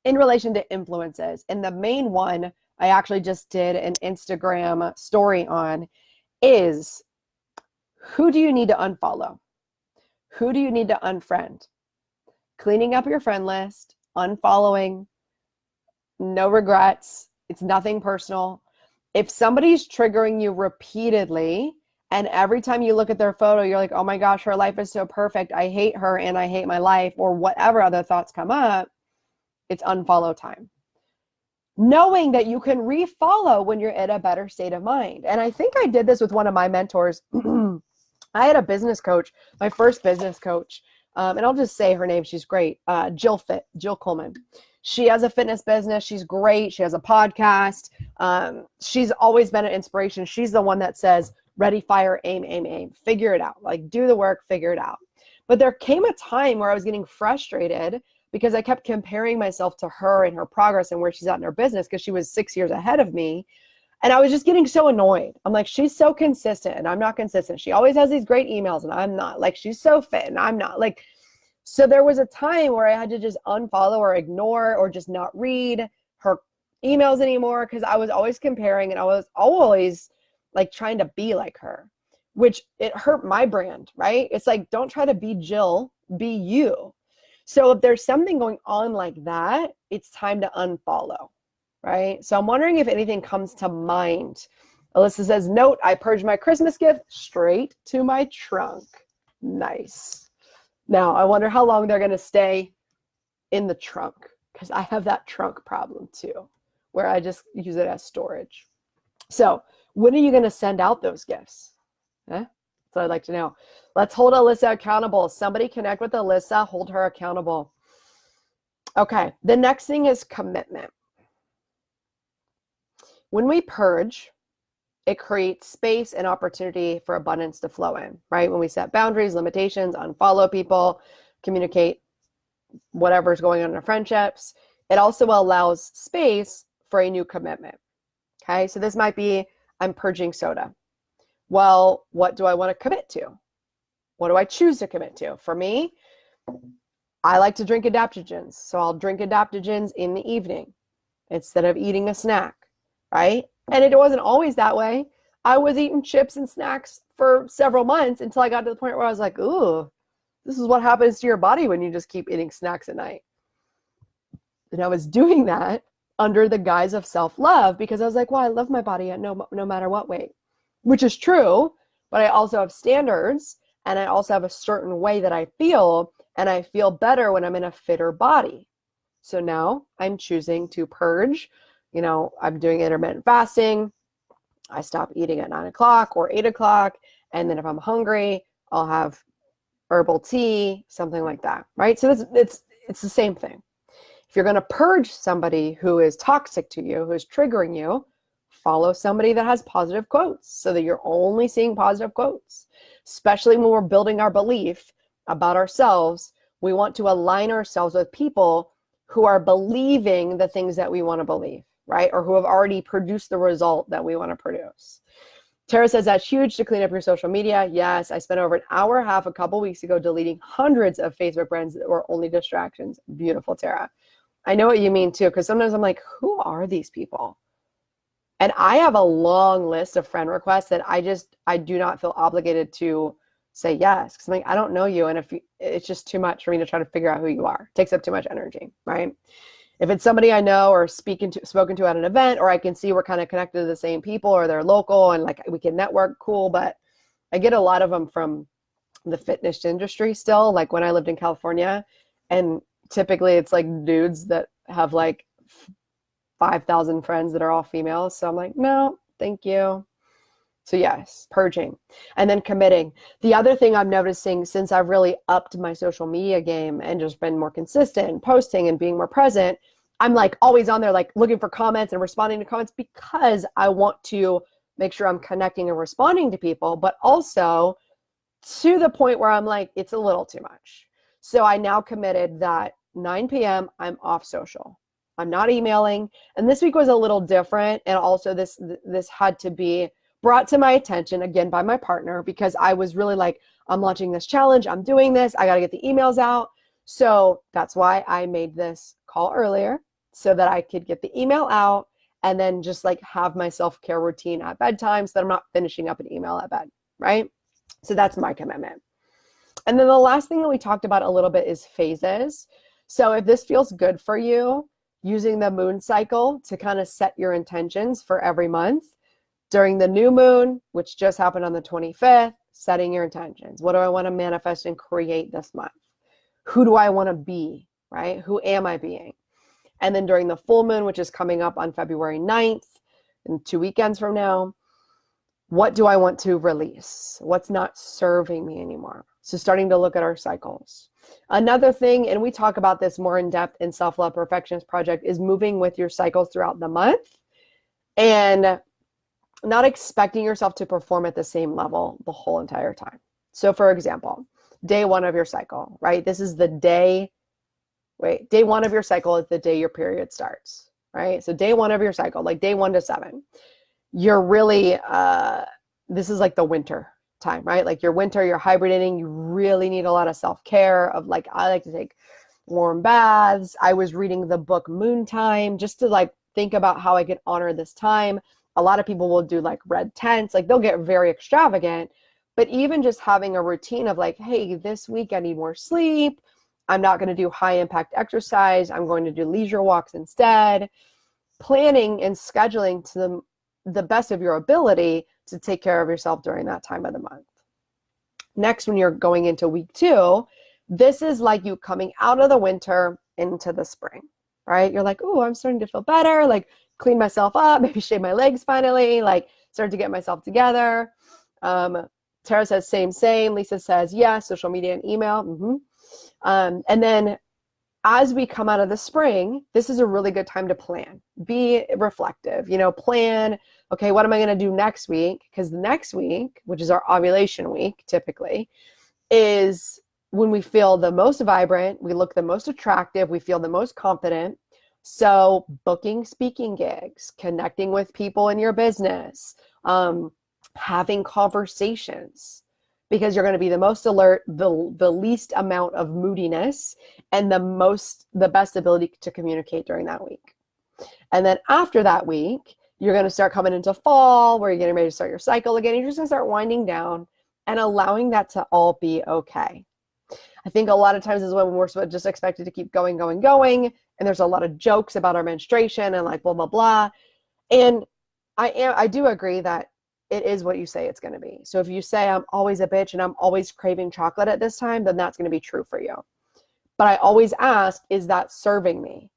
in relation to influences. And the main one I actually just did an Instagram story on is who do you need to unfollow? Who do you need to unfriend? Cleaning up your friend list, unfollowing, no regrets. It's nothing personal. If somebody's triggering you repeatedly, and every time you look at their photo, you're like, oh my gosh, her life is so perfect. I hate her and I hate my life, or whatever other thoughts come up, it's unfollow time. Knowing that you can refollow when you're in a better state of mind. And I think I did this with one of my mentors. I had a business coach, my first business coach, and I'll just say her name. She's great. Jill Coleman. She has a fitness business. She's great. She has a podcast. She's always been an inspiration. She's the one that says, ready, fire, aim, aim, aim. Figure it out. Like do the work, figure it out. But there came a time where I was getting frustrated because I kept comparing myself to her and her progress and where she's at in her business because she was 6 years ahead of me. And I was just getting so annoyed. I'm like, she's so consistent and I'm not consistent. She always has these great emails and I'm not. Like, she's so fit and I'm not. Like, so there was a time where I had to just unfollow or ignore or just not read her emails anymore because I was always comparing and I was always like trying to be like her, which it hurt my brand, right? It's like, don't try to be Jill, be you. So if there's something going on like that, it's time to unfollow. Right? So I'm wondering if anything comes to mind. Alyssa says, note, I purged my Christmas gift straight to my trunk. Nice. Now, I wonder how long they're going to stay in the trunk because I have that trunk problem too, where I just use it as storage. So when are you going to send out those gifts? That's what I'd like to know. Let's hold Alyssa accountable. Somebody connect with Alyssa, hold her accountable. Okay. The next thing is commitment. When we purge, it creates space and opportunity for abundance to flow in, right? When we set boundaries, limitations, unfollow people, communicate whatever's going on in our friendships, it also allows space for a new commitment, okay? So this might be, I'm purging soda. Well, what do I want to commit to? What do I choose to commit to? For me, I like to drink adaptogens. So I'll drink adaptogens in the evening instead of eating a snack. Right? And it wasn't always that way. I was eating chips and snacks for several months until I got to the point where I was like, ooh, this is what happens to your body when you just keep eating snacks at night. And I was doing that under the guise of self-love because I was like, well, I love my body at no matter what weight, which is true, but I also have standards and I also have a certain way that I feel, and I feel better when I'm in a fitter body. So now I'm choosing to purge. I'm doing intermittent fasting. I stop eating at 9 o'clock or 8 o'clock. And then if I'm hungry, I'll have herbal tea, something like that, right? So it's the same thing. If you're going to purge somebody who is toxic to you, who is triggering you, follow somebody that has positive quotes so that you're only seeing positive quotes. Especially when we're building our belief about ourselves, we want to align ourselves with people who are believing the things that we want to believe, right? Or who have already produced the result that we want to produce. Tara says, that's huge to clean up your social media. Yes, I spent over an hour and a half a couple weeks ago deleting hundreds of Facebook friends that were only distractions. Beautiful, Tara. I know what you mean too, because sometimes I'm like, who are these people? And I have a long list of friend requests that I do not feel obligated to say yes. Because I'm like, I don't know you. And it's just too much for me to try to figure out who you are. It takes up too much energy, right? If it's somebody I know or spoken to at an event, or I can see we're kind of connected to the same people or they're local and like we can network, cool. But I get a lot of them from the fitness industry still, like when I lived in California. And typically it's like dudes that have like 5,000 friends that are all females. So I'm like, no, thank you. So yes, purging and then committing. The other thing I'm noticing since I've really upped my social media game and just been more consistent, posting and being more present, I'm like always on there, like looking for comments and responding to comments because I want to make sure I'm connecting and responding to people, but also to the point where I'm like, it's a little too much. So I now committed that 9 p.m. I'm off social. I'm not emailing. And this week was a little different. And also this had to be brought to my attention again by my partner because I was really like, I'm launching this challenge. I'm doing this. I got to get the emails out. So that's why I made this call earlier so that I could get the email out and then just like have my self-care routine at bedtime so that I'm not finishing up an email at bed, right? So that's my commitment. And then the last thing that we talked about a little bit is phases. So if this feels good for you, using the moon cycle to kind of set your intentions for every month. During the new moon, which just happened on the 25th, setting your intentions. What do I want to manifest and create this month? Who do I want to be, right? Who am I being? And then during the full moon, which is coming up on February 9th, and 2 weekends from now, what do I want to release? What's not serving me anymore? So starting to look at our cycles. Another thing, and we talk about this more in depth in Self-Love Perfectionist Project, is moving with your cycles throughout the month and not expecting yourself to perform at the same level the whole entire time. So for example, day one of your cycle, right? This is the day one of your cycle is the day your period starts, right? So day one of your cycle, like day 1 to 7, you're really, this is like the winter time, right? Like your winter, you're hibernating. You really need a lot of self-care of like, I like to take warm baths. I was reading the book Moon Time just to like think about how I could honor this time. A lot of people will do like red tents, like they'll get very extravagant, but even just having a routine of like, hey, this week I need more sleep. I'm not going to do high impact exercise. I'm going to do leisure walks instead. Planning and scheduling to the best of your ability to take care of yourself during that time of the month. Next, when you're going into week 2, this is like you coming out of the winter into the spring, right? You're like, oh, I'm starting to feel better. Like clean myself up, maybe shave my legs finally, like start to get myself together. Tara says, same. Lisa says, yes, social media and email. And then as we come out of the spring, this is a really good time to plan. Be reflective, plan, okay, what am I going to do next week? Because the next week, which is our ovulation week, typically, is when we feel the most vibrant, we look the most attractive, we feel the most confident. So booking speaking gigs, connecting with people in your business, having conversations, because you're going to be the most alert, the least amount of moodiness, and the best ability to communicate during that week. And then after that week, you're going to start coming into fall where you're getting ready to start your cycle again. You're just going to start winding down and allowing that to all be okay. I think a lot of times is when we're just expected to keep going. And there's a lot of jokes about our menstruation and like blah, blah, blah. And I do agree that it is what you say it's going to be. So if you say I'm always a bitch and I'm always craving chocolate at this time, then that's going to be true for you. But I always ask, is that serving me?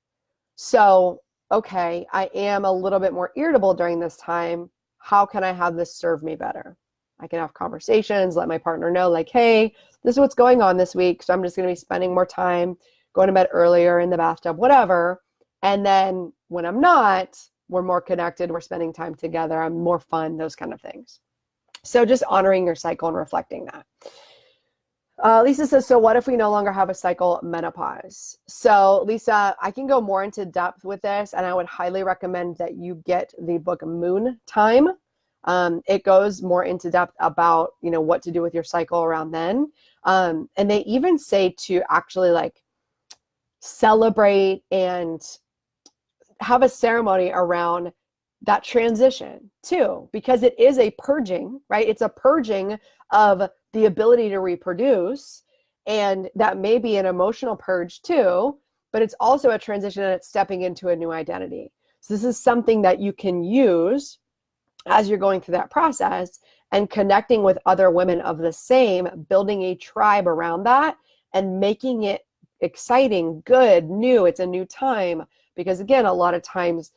So, okay, I am a little bit more irritable during this time. How can I have this serve me better? I can have conversations, let my partner know, like, hey, this is what's going on this week. So I'm just going to be spending more time going to bed earlier in the bathtub, whatever. And then when I'm not, we're more connected. We're spending time together. I'm more fun, those kind of things. So just honoring your cycle and reflecting that. Lisa says, so what if we no longer have a cycle, menopause? So Lisa, I can go more into depth with this, and I would highly recommend that you get the book Moon Time. It goes more into depth about, what to do with your cycle around then. And they even say to actually like celebrate and have a ceremony around that transition too, because it is a purging, right? It's a purging of the ability to reproduce, and that may be an emotional purge too, but it's also a transition and it's stepping into a new identity. So this is something that you can use as you're going through that process and connecting with other women of the same, building a tribe around that and making it exciting, good, new. It's a new time, because again, a lot of times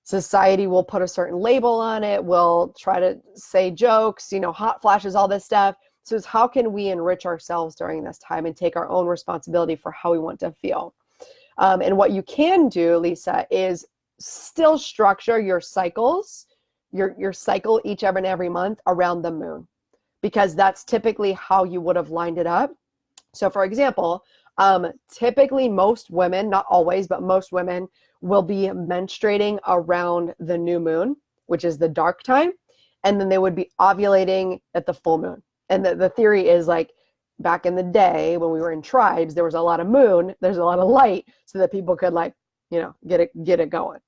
society will put a certain label on it, will try to say jokes, hot flashes, all this stuff. So it's how can we enrich ourselves during this time and take our own responsibility for how we want to feel. And what you can do, Lisa, is still structure your cycles, your cycle each and every month around the moon, because that's typically how you would have lined it up. So for example, typically most women, not always, but most women will be menstruating around the new moon, which is the dark time. And then they would be ovulating at the full moon. And the theory is like back in the day when we were in tribes, there was a lot of moon, there's a lot of light, so that people could get it going.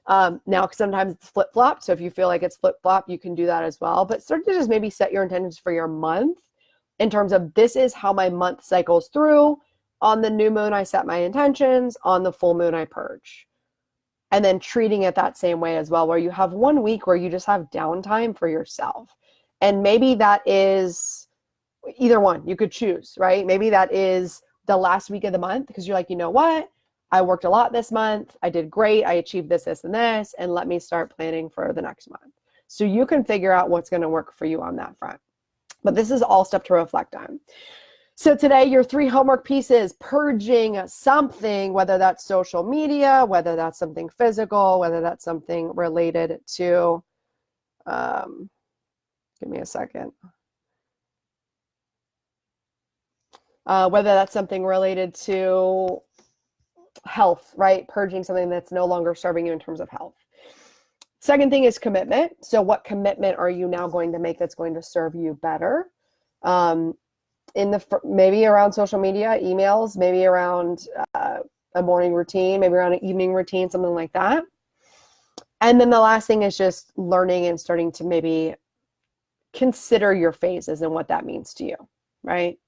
Now, sometimes it's flip-flop. So if you feel like it's flip-flop, you can do that as well. But start to just maybe set your intentions for your month in terms of, this is how my month cycles through. On the new moon, I set my intentions. On the full moon, I purge. And then treating it that same way as well, where you have 1 week where you just have downtime for yourself. And maybe that is either one. You could choose, right? Maybe that is the last week of the month, because you're like, you know what? I worked a lot this month. I did great. I achieved this, this, and this. And let me start planning for the next month. So you can figure out what's going to work for you on that front. But this is all stuff to reflect on. So today, your 3 homework pieces: purging something, whether that's social media, whether that's something physical, whether that's something related to, give me a second. Whether that's something related to health, right? Purging something that's no longer serving you in terms of health. Second thing is commitment. So what commitment are you now going to make that's going to serve you better? Maybe around social media, emails, maybe around a morning routine, maybe around an evening routine, something like that. And then the last thing is just learning and starting to maybe consider your phases and what that means to you, right?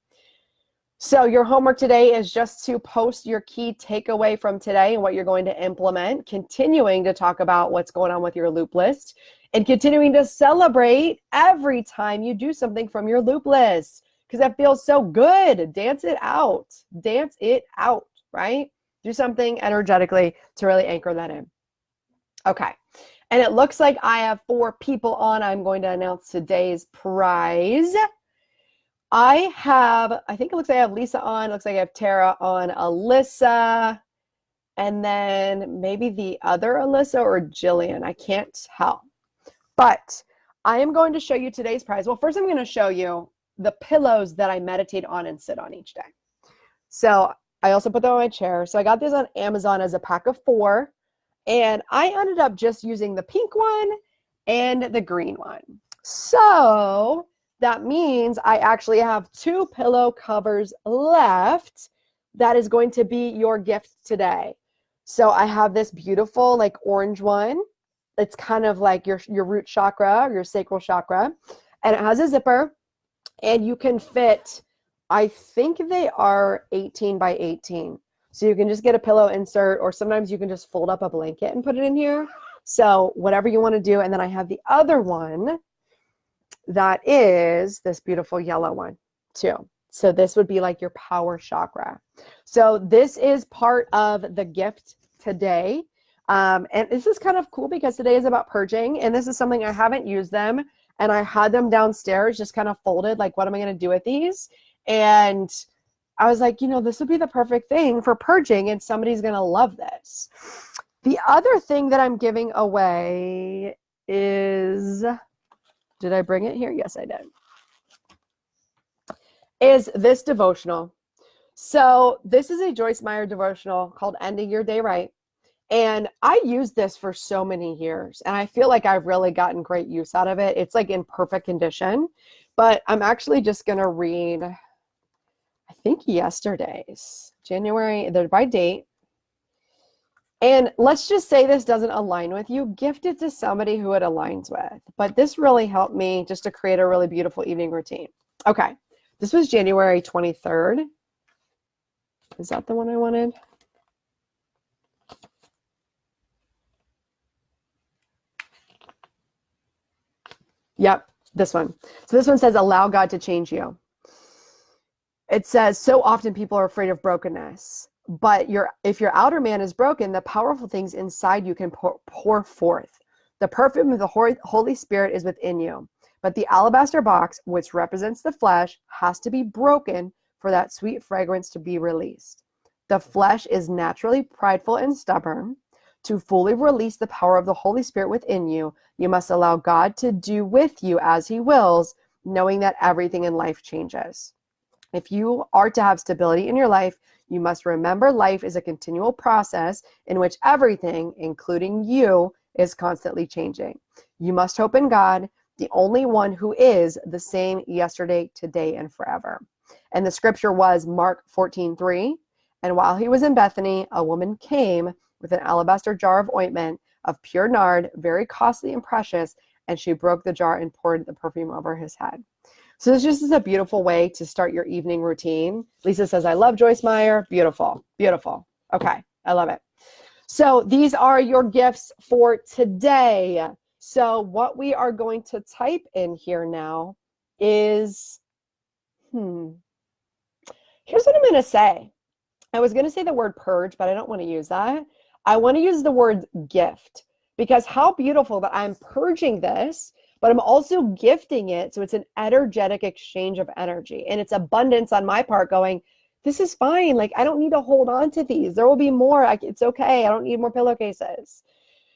So your homework today is just to post your key takeaway from today and what you're going to implement, continuing to talk about what's going on with your loop list, and continuing to celebrate every time you do something from your loop list, because that feels so good. Dance it out. Dance it out, right? Do something energetically to really anchor that in. Okay. And it looks like I have 4 people on. I'm going to announce today's prize. I think it looks like I have Lisa on. It looks like I have Tara on, Alyssa, and then maybe the other Alyssa or Jillian. I can't tell. But I am going to show you today's prize. Well, first I'm going to show you the pillows that I meditate on and sit on each day. So I also put them on my chair. So I got this on Amazon as a pack of 4. And I ended up just using the pink one and the green one. So that means I actually have 2 pillow covers left. That is going to be your gift today. So I have this beautiful like orange one. It's kind of like your root chakra, your sacral chakra. And it has a zipper. And you can fit, I think they are 18 by 18. So you can just get a pillow insert, or sometimes you can just fold up a blanket and put it in here. So whatever you want to do. And then I have the other one that is this beautiful yellow one too. So this would be like your power chakra. So this is part of the gift today. And this is kind of cool because today is about purging. And this is something I haven't used them. And I had them downstairs just kind of folded. Like, what am I going to do with these? And I was like, this would be the perfect thing for purging. And somebody's going to love this. The other thing that I'm giving away is, did I bring it here? Yes, I did. Is this devotional. So this is a Joyce Meyer devotional called Ending Your Day Right. And I used this for so many years, and I feel like I've really gotten great use out of it. It's like in perfect condition, but I'm actually just going to read, I think yesterday's, January, they're by date. And let's just say this doesn't align with you, gift it to somebody who it aligns with. But this really helped me just to create a really beautiful evening routine. Okay, this was January 23rd. Is that the one I wanted? Yep, this one. So this one says, allow God to change you. It says, so often people are afraid of brokenness, but if your outer man is broken, the powerful things inside you can pour forth. The perfume of the Holy Spirit is within you, but the alabaster box, which represents the flesh, has to be broken for that sweet fragrance to be released. The flesh is naturally prideful and stubborn. To fully release the power of the Holy Spirit within you, you must allow God to do with you as he wills, knowing that everything in life changes. If you are to have stability in your life, you must remember life is a continual process in which everything, including you, is constantly changing. You must hope in God, the only one who is the same yesterday, today, and forever. And the scripture was Mark 14:3. And while he was in Bethany, a woman came with an alabaster jar of ointment of pure nard, very costly and precious, and she broke the jar and poured the perfume over his head. So this just is a beautiful way to start your evening routine. Lisa says, I love Joyce Meyer. Beautiful, beautiful. Okay, I love it. So these are your gifts for today. So what we are going to type in here now is, here's what I'm going to say. I was going to say the word purge, but I don't want to use that. I want to use the word gift, because how beautiful that I'm purging this, but I'm also gifting it. So it's an energetic exchange of energy, and it's abundance on my part going, this is fine. Like, I don't need to hold on to these. There will be more. It's okay. I don't need more pillowcases.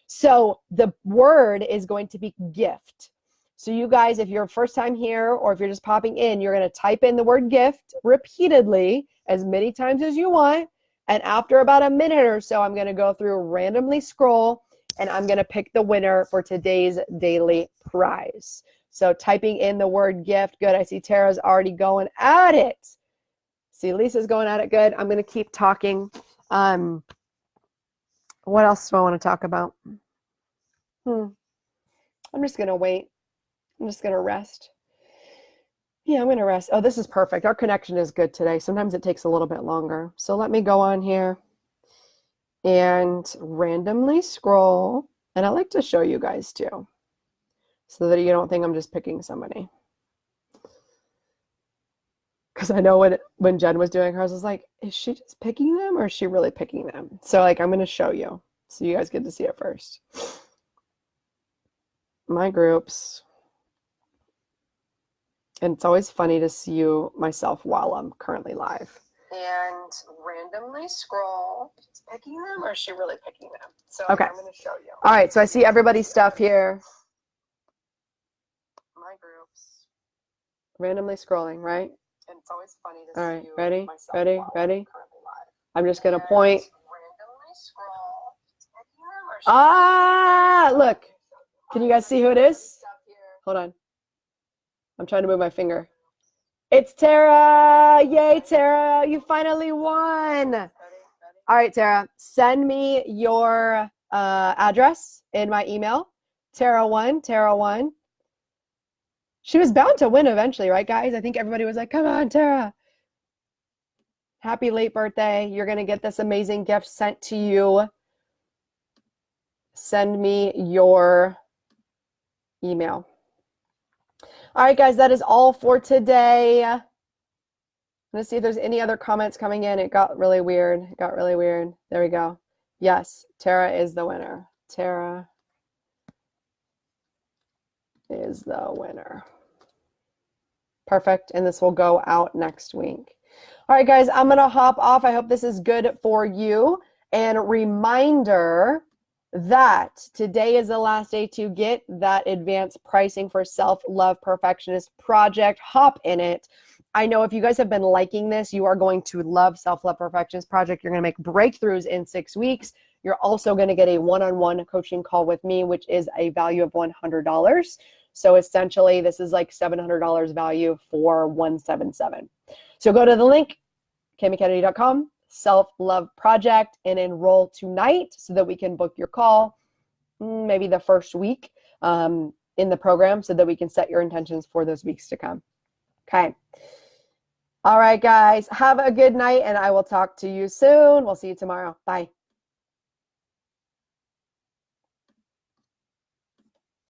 So the word is going to be gift. So you guys, if you're first time here, or if you're just popping in, you're going to type in the word gift repeatedly as many times as you want. And after about a minute or so, I'm going to go through, randomly scroll, and I'm going to pick the winner for today's daily prize. So typing in the word gift. Good. I see Tara's already going at it. See, Lisa's going at it. Good. I'm going to keep talking. What else do I want to talk about? I'm just going to wait. I'm just going to rest. Yeah, I'm going to rest. Oh, this is perfect. Our connection is good today. Sometimes it takes a little bit longer. So let me go on here and randomly scroll. And I like to show you guys too, so that you don't think I'm just picking somebody. Because I know when Jen was doing hers, I was like, is she just picking them, or is she really picking them? So like, I'm going to show you so you guys get to see it first. My groups. And it's always funny to see you myself while I'm currently live. And randomly scroll. Is picking them, or is she really picking them? So okay. I'm going to show you. All right, so I see everybody's stuff here. My groups. Randomly scrolling, right? And it's always funny to see you ready, myself ready, while ready. I'm currently live. I'm just going to point. Randomly scroll. Picking them, or look. Can you guys see who it is? Hold on. I'm trying to move my finger. It's Tara. Yay, Tara. You finally won. All right, Tara. Send me your address in my email. Tara won. She was bound to win eventually, right, guys? I think everybody was like, come on, Tara. Happy late birthday. You're going to get this amazing gift sent to you. Send me your email. All right, guys, that is all for today. Let's see if there's any other comments coming in. It got really weird. It got really weird. There we go. Yes, Tara is the winner. Tara is the winner. Perfect. And this will go out next week. All right, guys, I'm going to hop off. I hope this is good for you. And reminder that today is the last day to get that advanced pricing for Self-Love Perfectionist Project. Hop in it. I know if you guys have been liking this, you are going to love Self-Love Perfectionist Project. You're going to make breakthroughs in 6 weeks. You're also going to get a one-on-one coaching call with me, which is a value of $100. So essentially, this is like $700 value for $177. So go to the link, KamiKennedy.com, Self-Love Project, and enroll tonight so that we can book your call maybe the first week in the program so that we can set your intentions for those weeks to come. Okay. All right, guys. Have a good night, and I will talk to you soon. We'll see you tomorrow. Bye.